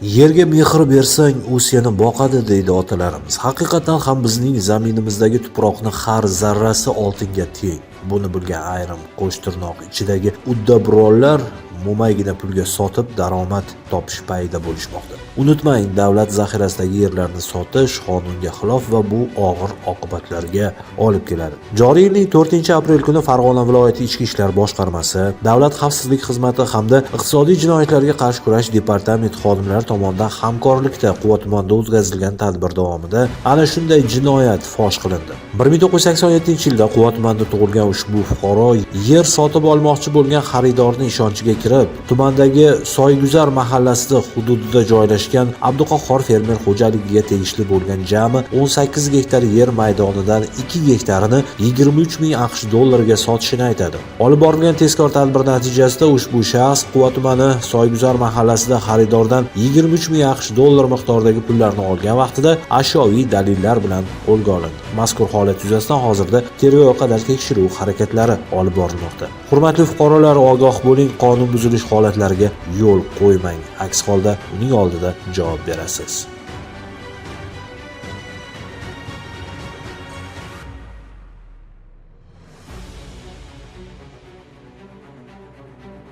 Yerga mehr bersang, u seni boqadi deydi otalarimiz. Haqiqatan ham bizning zaminimizdagi tuproqni har zarrasi oltinga teng. Buni bilgan ayrim qo'shtirnoq ichidagi uddaburonlar mo'maygina pulga sotib daromad topish payida bo'lishmoqda. Unutmang, davlat zaxirasidagi yerlarni sotish qonunga xilof va bu og'ir oqibatlarga olib keladi. Joriy yilning 4-aprel kuni Farg'ona viloyati Ichki ishlar boshqarmasi, Davlat xavfsizlik xizmati hamda Iqtisodiy jinoyatlarga qarshi kurash departamenti xodimlari tomonidan hamkorlikda Quva tumanida o'tkazilgan tadbir davomida ana shunday jinoyat fosh qilindi. 1987-yilda Quva tumanida tug'ilgan ushbu fuqaro yer sotib olmoqchi bo'lgan xaridorning ishonchiga kirib, tumandagi Soyguzar mahallasida hududida joylashgan Abduqahhor fermer xo'jaligiga tegishli bo'lgan jami 18 gektar yer maydonidan 2 gektarini 23 ming AQSh dollariga sotishini aytadi. Olib borilgan tezkor tadbir natijasida ushbu shaxs Quva tumani Soyguzar mahallasida xaridordan 23 ming AQSh dollar miqdoridagi pullarni olgan vaqtida ashyoviy dalillar bilan qo'lga olindi. Mazkur holat yuzasidan hozirda tergovga qadar tekshiruv harakatlari olib borilmoqda. Hurmatli fuqarolar, ogoh bo'ling, qonun buzilish holatlariga yo'l qo'ymang. Aks holda uning oldida javob berasiz.